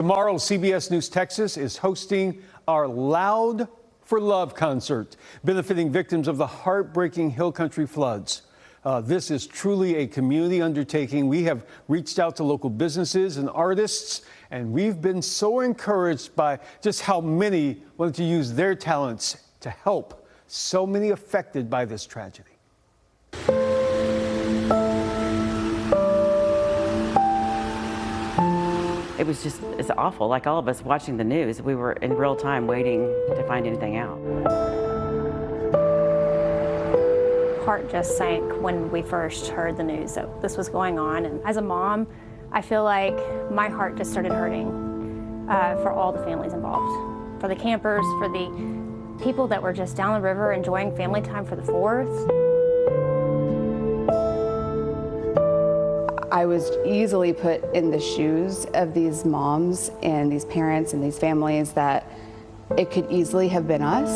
Tomorrow, CBS News Texas is hosting our Loud for Love concert, benefiting victims of the heartbreaking Hill Country floods. This is truly a community undertaking. We have reached out to local businesses and artists, and we've been so encouraged by just how many wanted to use their talents to help so many affected by this tragedy. It's awful. Like all of us watching the news, we were in real time waiting to find anything out. Heart just sank when we first heard the news that this was going on. And as a mom, I feel like my heart just started hurting for all the families involved, for the campers, for the people that were just down the river enjoying family time for the 4th. I was easily put in the shoes of these moms and these parents and these families that it could easily have been us.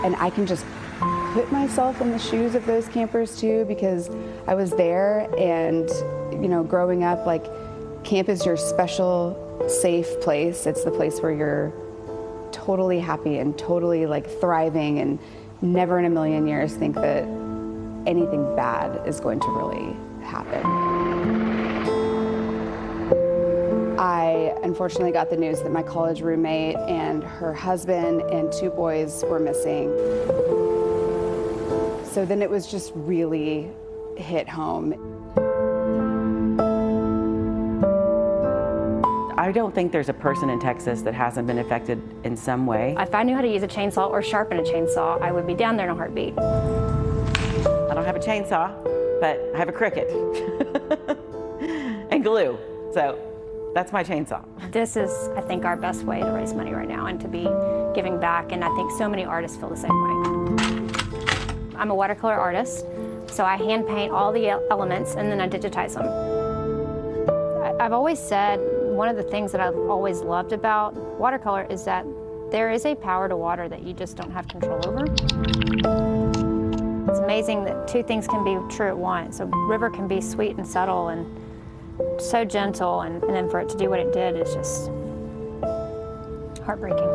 And I can just put myself in the shoes of those campers too, because I was there, and you know, growing up, like, camp is your special safe place. It's the place where you're totally happy and totally like thriving, and never in a million years think that anything bad is going to really happen. I unfortunately got the news that my college roommate and her husband and 2 boys were missing. So then it was just really hit home. I don't think there's a person in Texas that hasn't been affected in some way. If I knew how to use a chainsaw or sharpen a chainsaw, I would be down there in a heartbeat. I don't have a chainsaw, but I have a cricket and glue. So that's my chainsaw. This is, I think, our best way to raise money right now and to be giving back, and I think so many artists feel the same way. I'm a watercolor artist, so I hand paint all the elements and then I digitize them. I've always said one of the things that I've always loved about watercolor is that there is a power to water that you just don't have control over. It's amazing that 2 things can be true at once. A river can be sweet and subtle and so gentle, and then for it to do what it did is just heartbreaking.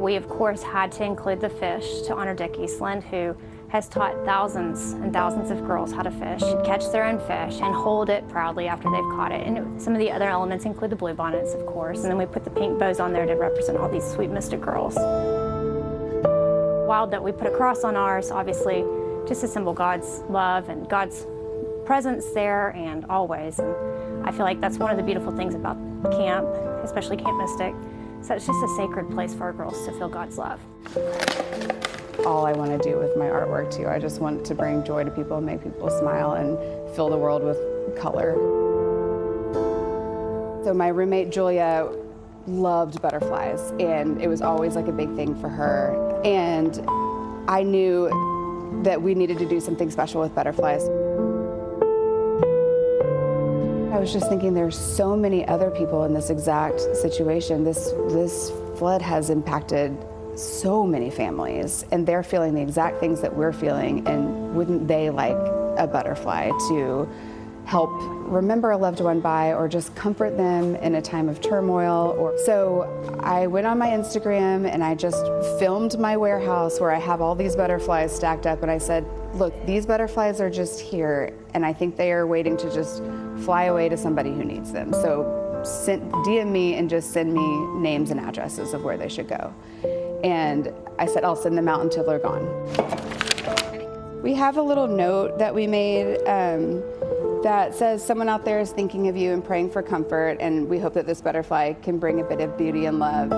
We, of course, had to include the fish to honor Dick Eastland, who has taught thousands and thousands of girls how to fish, catch their own fish, and hold it proudly after they've caught it. And some of the other elements include the bluebonnets, of course, and then we put the pink bows on there to represent all these sweet mystic girls. Wild that we put a cross on ours, obviously, just to symbol God's love and God's presence there and always. And I feel like that's one of the beautiful things about camp, especially Camp Mystic. So it's just a sacred place for our girls to feel God's love. All I want to do with my artwork too, I just want to bring joy to people and make people smile and fill the world with color. So my roommate Julia loved butterflies, and it was always like a big thing for her. And I knew that we needed to do something special with butterflies. I was just thinking, there's so many other people in this exact situation. This flood has impacted so many families, and they're feeling the exact things that we're feeling, and wouldn't they like a butterfly to help remember a loved one by, or just comfort them in a time of turmoil? So I went on my Instagram and I just filmed my warehouse where I have all these butterflies stacked up, and I said, look, these butterflies are just here, and I think they are waiting to just fly away to somebody who needs them. So DM me and just send me names and addresses of where they should go. And I said, I'll send them out until they're gone. We have a little note that we made that says, someone out there is thinking of you and praying for comfort, and we hope that this butterfly can bring a bit of beauty and love.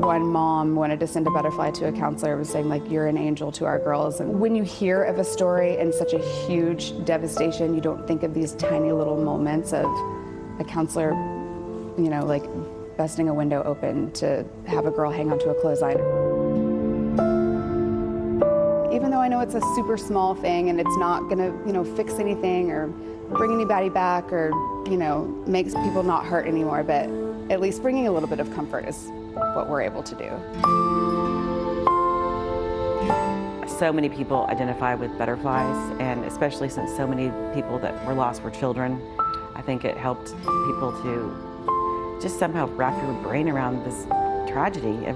One mom wanted to send a butterfly to a counselor, was saying, like, you're an angel to our girls. And when you hear of a story and such a huge devastation, you don't think of these tiny little moments of a counselor, you know, like busting a window open to have a girl hang onto a clothesline. Even though I know it's a super small thing and it's not gonna, you know, fix anything or bring anybody back or, you know, makes people not hurt anymore, but at least bringing a little bit of comfort is what we're able to do. so many people identify with butterflies, and especially since so many people that were lost were children, I think it helped people to just somehow wrap your brain around this tragedy of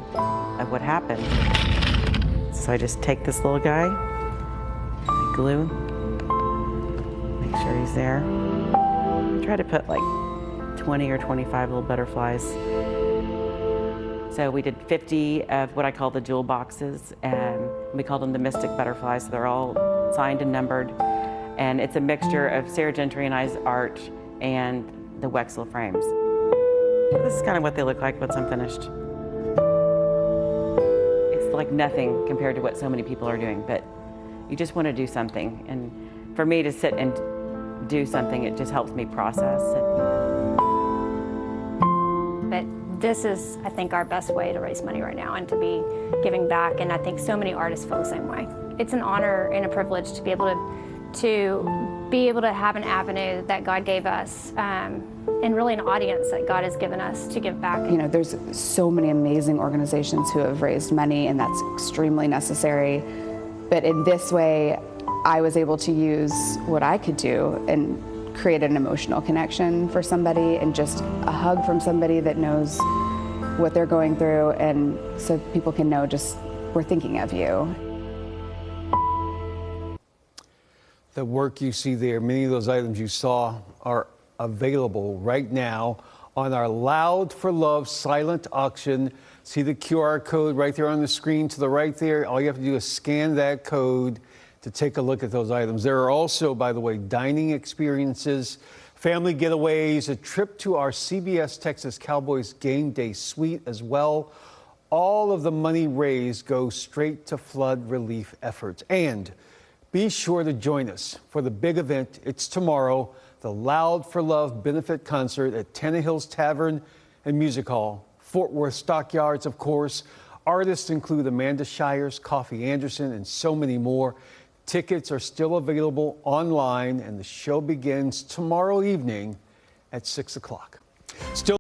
what happened. So I just take this little guy, glue, make sure he's there. I try to put like 20 or 25 little butterflies. So we did 50 of what I call the jewel boxes, and we call them the mystic butterflies. So they're all signed and numbered, and it's a mixture of Sarah Gentry and I's art and the Wexel frames. This is kind of what they look like once I'm finished. It's like nothing compared to what so many people are doing, but you just want to do something. And for me to sit and do something, it just helps me process it. But this is, I think, our best way to raise money right now and to be giving back, and I think so many artists feel the same way. It's an honor and a privilege to be able to have an avenue that God gave us, and really an audience that God has given us to give back. You know, there's so many amazing organizations who have raised money, and that's extremely necessary. But in this way, I was able to use what I could do and create an emotional connection for somebody, and just a hug from somebody that knows what they're going through, and so people can know just we're thinking of you. The work you see there, many of those items you saw are available right now on our Loud for Love silent auction. See the QR code right there on the screen to the right there. All you have to do is scan that code to take a look at those items. There are also, by the way, dining experiences, family getaways, a trip to our CBS Texas Cowboys game day suite as well. All of the money raised goes straight to flood relief efforts. And be sure to join us for the big event. It's tomorrow, the Loud for Love benefit concert at Tenna Hills Tavern and Music Hall. Fort Worth Stockyards, of course. Artists include Amanda Shires, Coffee Anderson, and so many more. Tickets are still available online, and the show begins tomorrow evening at 6 o'clock. Still